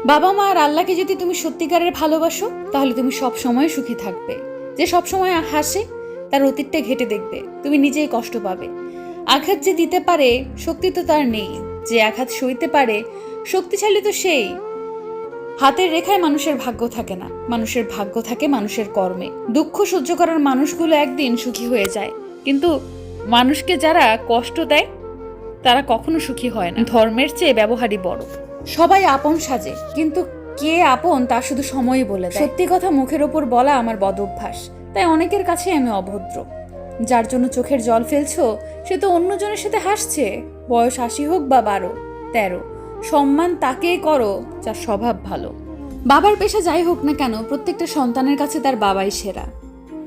বাবা মা আর আল্লাহকে যদি তুমি সত্যিকারের ভালোবাসো তাহলে তুমি সব সময় সুখী থাকবে। যে সব সময় হাসে তার অতীতটা ঘেটে দেখবে, তুমি নিজেই কষ্ট পাবে। আঘাত যে দিতে পারে শক্তি তো তার নেই, যে আঘাত সইতে পারে শক্তিশালী তো সেই। হাতের রেখায় মানুষের ভাগ্য থাকে না, মানুষের ভাগ্য থাকে মানুষের কর্মে। দুঃখ সহ্য করার মানুষগুলো একদিন সুখী হয়ে যায়, কিন্তু মানুষকে যারা কষ্ট দেয় তারা কখনো সুখী হয় না। ধর্মের চেয়ে ব্যবহারই বড়। সবাই আপন সাজে, কিন্তু কে আপন তা শুধু সময়ই বলে দেয়। সত্যি কথা মুখের ওপর বলা আমার বদ অভ্যাস, তাই অনেকের কাছে আমি অভদ্র। যার জন্য চোখের জল ফেলছো সে তো অন্যজনের সাথে হাসছে। বয়স ৮০ হোক বা ১২, ১৩, সম্মান তাকেই করো যার স্বভাব ভালো। বাবার পেশা যাই হোক না কেন, প্রত্যেকটা সন্তানের কাছে তার বাবাই সেরা।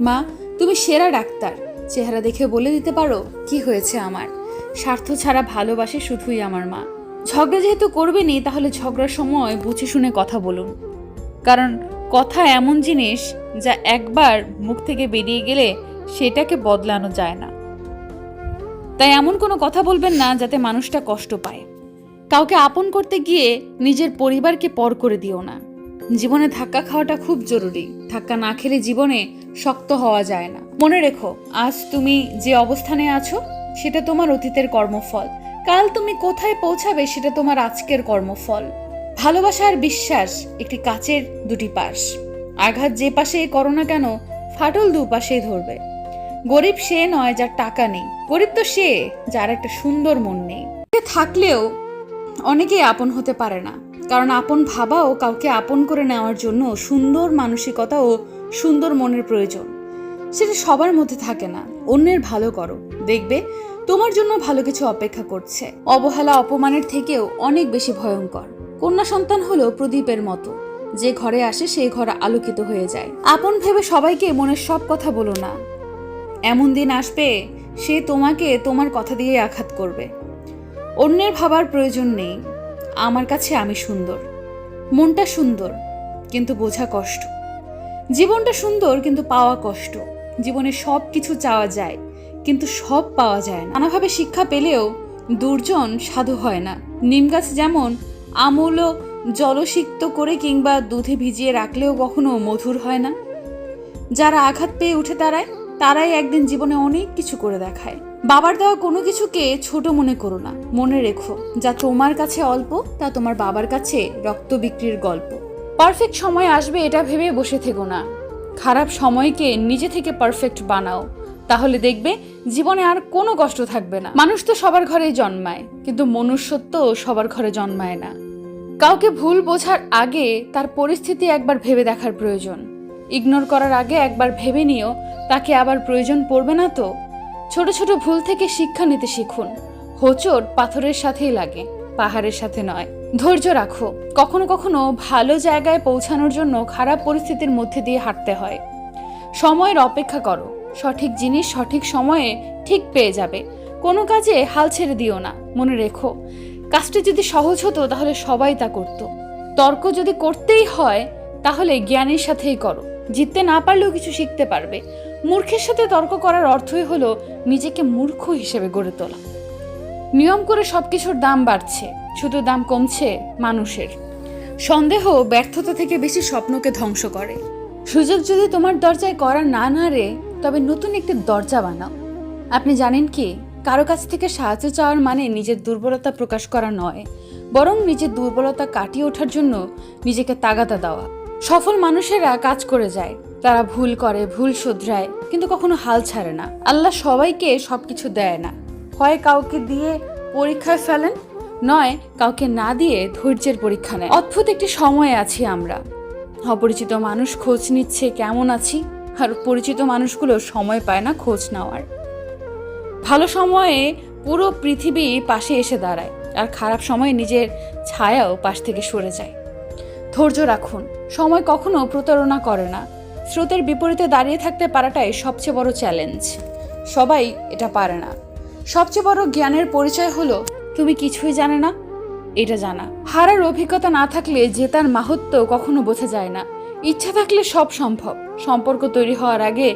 মা, তুমি সেরা ডাক্তার, চেহারা দেখে বলে দিতে পারো কি হয়েছে আমার। স্বার্থ ছাড়া ভালোবাসে শুধুই আমার মা। ঝগড়া যেহেতু করবেনি, তাহলে ঝগড়ার সময় বুঝে শুনে কথা বলুন, কারণ কথা এমন জিনিস যা একবার মুখ থেকে বেরিয়ে গেলে সেটাকে বদলানো যায় না। তাই এমন কোনো কথা বলবেন না যাতে মানুষটা কষ্ট পায়। কাউকে আপন করতে গিয়ে নিজের পরিবারকে পর করে দিও না। জীবনে ধাক্কা খাওয়াটা খুব জরুরি, ধাক্কা না খেলে জীবনে শক্ত হওয়া যায় না। মনে রেখো, আজ তুমি যে অবস্থানে আছো সেটা তোমার অতীতের কর্মফল। কাল তুমি কোথায় পৌঁছাবে সেটা তোমার আজকের কর্মফল। ভালোবাসা আর বিশ্বাস একটি কাচের দুটি পাশ। আঘাত যে পাশেই করো না কেন, ফাটল দুপাশেই ধরবে। গরিব সে নয় যার টাকা নেই, গরিব তো সে যার একটা সুন্দর মন নেই। থাকলেও অনেকেই আপন হতে পারে না, কারণ আপন ভাবাও কাউকে আপন করে নেওয়ার জন্য সুন্দর মানসিকতা ও সুন্দর মনের প্রয়োজন। সেটা সবার মধ্যে থাকে না। অন্যের ভালো করো, দেখবে তোমার জন্য ভালো কিছু অপেক্ষা করছে। অবহেলা অপমানের থেকেও অনেক বেশি ভয়ঙ্কর। কন্যা সন্তান হলো প্রদীপের মতো, যে ঘরে আসে সেই ঘর আলোকিত হয়ে যায়। আপন ভেবে সবাইকে মনের সব কথা বলো না। এমন দিন আসবে সে তোমাকে তোমার কথা দিয়ে আঘাত করবে। অন্যের ভাবার প্রয়োজন নেই, আমার কাছে আমি সুন্দর। মনটা সুন্দর কিন্তু বোঝা কষ্ট। জীবনটা সুন্দর কিন্তু পাওয়া কষ্ট। জীবনে সব কিছু চাওয়া যায় কিন্তু সব পাওয়া যায় না। নানাভাবে শিক্ষা পেলেও দুর্জন সাধু হয় না। নিম গাছ যেমন আমূল জলসিক্ত করে কিংবা দুধে ভিজিয়ে রাখলেও কখনো মধুর হয় না। যারা আঘাত পেয়ে উঠে দাঁড়ায় তারাই একদিন জীবনে অনেক কিছু করে দেখায়। বাবার দেওয়া কোনো কিছুকে ছোট মনে করো না। মনে রেখো, যা তোমার কাছে অল্প তা তোমার বাবার কাছে রক্ত বিক্রির গল্প। পারফেক্ট সময় আসবে এটা ভেবে বসে থেকো না। খারাপ সময়কে নিজে থেকে পারফেক্ট বানাও, তাহলে দেখবে জীবনে আর কোনো কষ্ট থাকবে না। মানুষ তো সবার ঘরেই জন্মায়, কিন্তু মনুষ্যত্ব সবার ঘরে জন্মায় না। কাউকে ভুল বোঝার আগে তার পরিস্থিতি একবার ভেবে দেখার প্রয়োজন। ইগনোর করার আগে একবার ভেবে নিও তাকে আবার প্রয়োজন পড়বে না তো। ছোট ছোট ভুল থেকে শিক্ষা নিতে শিখুন। হোঁচট পাথরের সাথেই লাগে, পাহাড়ের সাথে নয়। ধৈর্য রাখো, কখনো কখনো ভালো জায়গায় পৌঁছানোর জন্য খারাপ পরিস্থিতির মধ্যে দিয়ে হাঁটতে হয়। সময়ের অপেক্ষা করো, সঠিক জিনিস সঠিক সময়ে ঠিক পেয়ে যাবে। কোনো কাজে হাল ছেড়ে দিও না। মনে রেখো, কাজটা যদি সহজ হতো তাহলে সবাই তা করত। তর্ক যদি করতেই হয় তাহলে জ্ঞানীর সাথেই করো। জিততে না পারলেও কিছু শিখতে পারবে। মূর্খের সাথে তর্ক করার অর্থই হলো নিজেকে মূর্খ হিসেবে গড়ে তোলা। নিয়ম করে সবকিছুর দাম বাড়ছে, শুধু দাম কমছে মানুষের। সন্দেহ ব্যর্থতা থেকে বেশি স্বপ্নকে ধ্বংস করে। সুযোগ যদি তোমার দরজায় করা না নাড়ে, তবে নতুন একটি দরজা বানাও। আপনি জানেন কি, কারো কাছ থেকে সাহায্য চাওয়ার মানে নিজের দুর্বলতা প্রকাশ করা নয়, বরং নিজের দুর্বলতা কাটিয়ে ওঠার জন্য নিজেকে তাগাদা দেওয়া। সফল মানুষেরা কাজ করে যায়, তারা ভুল করে, ভুল শুধরায়, কিন্তু কখনো হাল ছাড়ে না। আল্লাহ সবাইকে সবকিছু দেয় না। হয় কাউকে দিয়ে পরীক্ষায় ফেলেন, নয় কাউকে না দিয়ে ধৈর্যের পরীক্ষা নেয়। অদ্ভুত একটি সময়ে আছি আমরা। অপরিচিত মানুষ খোঁজ নিচ্ছে কেমন আছি, আর পরিচিত মানুষগুলো সময় পায় না খোঁজ নেওয়ার। ভালো সময়ে পুরো পৃথিবী পাশে এসে দাঁড়ায়, আর খারাপ সময়ে নিজের ছায়াও পাশ থেকে সরে যায়। ধৈর্য রাখুন, সময় কখনো প্রতারণা করে না। স্রোতের বিপরীতে দাঁড়িয়ে থাকতে পারাটাই সবচেয়ে বড় চ্যালেঞ্জ। সবাই এটা পারে না। সবচেয়ে বড় জ্ঞানের পরিচয় হলো তুমি কিছুই জানে না এটা জানা। হারার অভিজ্ঞতা না থাকলে জেতার মাহাত্ম্য কখনো বোঝা যায় না। ইচ্ছা থাকলে সব সম্ভব। সম্পর্ক তৈরি হওয়ার আগে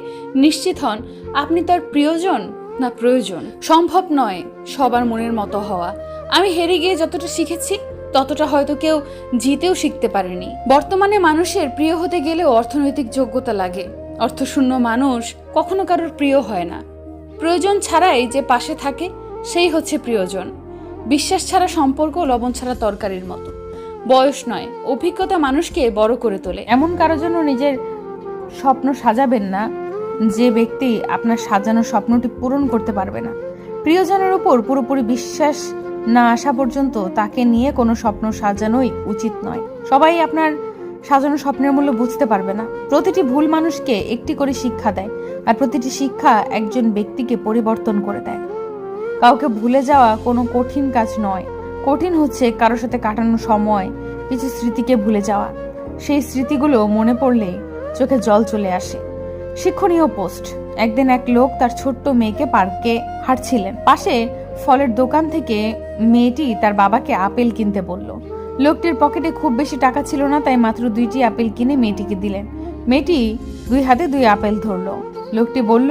নিশ্চিত হন আপনি তার প্রিয়জন না প্রয়োজন। সম্ভব নয় সবার মনের মতো হওয়া। আমি হেরে গিয়ে যতটা শিখেছি ততটা হয়তো কেউ জিতেও শিখতে পারেনি। বর্তমানে মানুষের প্রিয় হতে গেলেও অর্থনৈতিক যোগ্যতা লাগে। অর্থশূন্য মানুষ কখনো কারোর প্রিয় হয় না। প্রয়োজন ছাড়াই যে পাশে থাকে সেই হচ্ছে প্রিয়জন। বিশ্বাস ছাড়া সম্পর্ক লবণ ছাড়া তরকারির মতো। বয়স নয়, অভিজ্ঞতা মানুষকে বড় করে তোলে। এমন কারোর জন্য নিজের স্বপ্ন সাজাবেন না যে ব্যক্তি আপনার সাজানো স্বপ্নটি পূরণ করতে পারবে না। প্রিয়জনের উপর পুরোপুরি বিশ্বাস না আসা পর্যন্ত তাকে নিয়ে কোনো স্বপ্ন সাজানোই উচিত নয়। সবাই আপনার সাজানো স্বপ্নের মূল্য বুঝতে পারবে না। প্রতিটি ভুল মানুষকে একটি করে শিক্ষা দেয়, আর প্রতিটি শিক্ষা একজন ব্যক্তিকে পরিবর্তন করে দেয়। কাউকে ভুলে যাওয়া কোনো কঠিন কাজ নয়। কঠিন হচ্ছে কারোর সাথে কাটানো সময়, কিছু স্মৃতিকে ভুলে যাওয়া। সেই স্মৃতিগুলো মনে পড়লে চোখে জল চলে আসে। শিক্ষণীয় পোস্ট। একদিন এক লোক তার ছোট্ট মেয়েকে পার্কে হাঁটছিলেন। পাশে ফলের দোকান থেকে মেয়েটি তার বাবাকে আপেল কিনতে বলল। লোকটির পকেটে খুব বেশি টাকা ছিল না, তাই মাত্র 2টি আপেল কিনে মেয়েটিকে দিলেন। মেয়েটি 2 হাতে 2 আপেল ধরল। লোকটি বলল,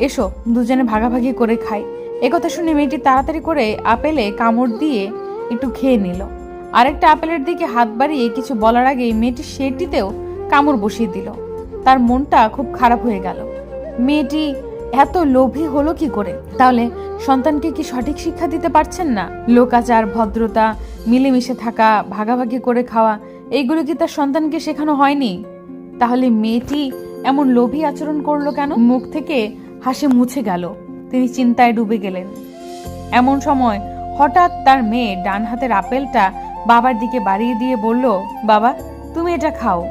এসো দুজনে ভাগাভাগি করে খাই। একথা শুনে মেয়েটি তাড়াতাড়ি করে আপেলে কামড় দিয়ে একটু খেয়ে নিল। আরেকটা আপেলের দিকে হাত বাড়িয়ে কিছু বলার আগেই মেয়েটি সেটিতেও কামড় বসিয়ে দিল। তার মনটা খুব খারাপ হয়ে গেল। মেয়েটি এত লোভী হলো কি করে? তাহলে সন্তানকে কি সঠিক শিক্ষা দিতে পারছেন না? লোকাচার, ভদ্রতা, মিলেমিশে থাকা, ভাগাভাগি করে খাওয়া, এইগুলো কি তার সন্তানকে শেখানো হয়নি? তাহলে মেয়েটি এমন লোভী আচরণ করলো কেন? মুখ থেকে হাসি মুছে গেল। তিনি চিন্তায় ডুবে গেলেন। এমন সময় হঠাৎ তার মেয়ে ডান হাতের আপেলটা বাবার দিকে বাড়িয়ে দিয়ে বলল, বাবা তুমি এটা খাও,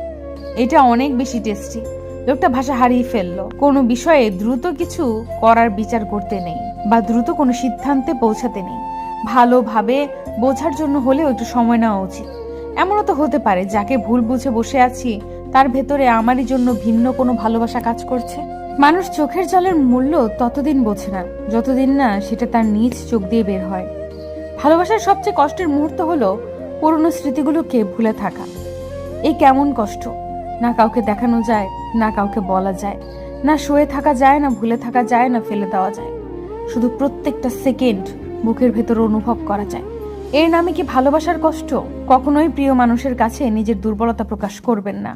এটা অনেক বেশি টেস্টি। লোকটা ভাষা হারিয়ে ফেললো। কোনো বিষয়ে দ্রুত কিছু করার বিচার করতে নেই, বা দ্রুত কোনো সিদ্ধান্তে পৌঁছাতে নেই। ভালোভাবে বোঝার জন্য হলেও একটু সময় নেওয়া উচিত। এমনও তো হতে পারে যাকে ভুল বুঝে বসে আছি তার ভেতরে আমারই জন্য ভিন্ন কোনো ভালোবাসা কাজ করছে। মানুষ চোখের জলের মূল্য ততদিন বোঝে না যতদিন না সেটা তার নিজ চোখ দিয়ে বের হয়। ভালোবাসার সবচেয়ে কষ্টের মুহূর্ত হলো পুরনো স্মৃতিগুলোকে ভুলে থাকা। এই কেমন কষ্ট! না কাউকে দেখানো যায়, না কাউকে বলা যায়, না সয়ে থাকা যায়, না ভুলে থাকা যায়, না ফেলে দেওয়া যায়। শুধু প্রত্যেকটা সেকেন্ড বুকের ভেতর অনুভব করা যায়। এর নামে কি ভালোবাসার কষ্ট? কখনোই প্রিয় মানুষের কাছে নিজের দুর্বলতা প্রকাশ করবেন না।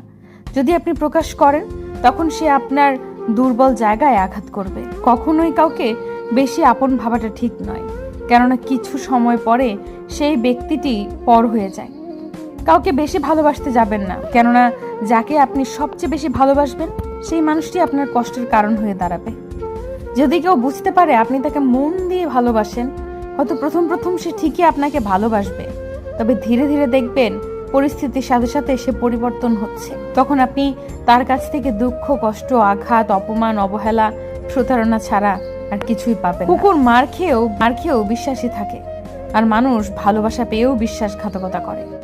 যদি আপনি প্রকাশ করেন তখন সে আপনার দুর্বল জায়গায় আঘাত করবে। কখনোই কাউকে বেশি আপন ভাবাটা ঠিক নয়, কেননা কিছু সময় পরে সেই ব্যক্তিটি পর হয়ে যায়। কাউকে বেশি ভালোবাসতে যাবেন না, কেননা যাকে আপনি সবচেয়ে বেশি ভালোবাসবেন সেই মানুষটি আপনার কষ্টের কারণ হয়ে দাঁড়াবে। যদি কেউ বুঝতে পারে আপনি তাকে মন দিয়ে ভালোবাসেন, হয়তো প্রথম প্রথম সে ঠিকই আপনাকে ভালোবাসবে, তবে ধীরে ধীরে দেখবেন পরিস্থিতির সাথে সাথে সে পরিবর্তন হচ্ছে। তখন আপনি তার কাছ থেকে দুঃখ, কষ্ট, আঘাত, অপমান, অবহেলা, প্রতারণা ছাড়া আর কিছুই পাবেন না। কুকুর মার খেয়েও বিশ্বাসী থাকে, আর মানুষ ভালোবাসা পেয়েও বিশ্বাসঘাতকতা করে।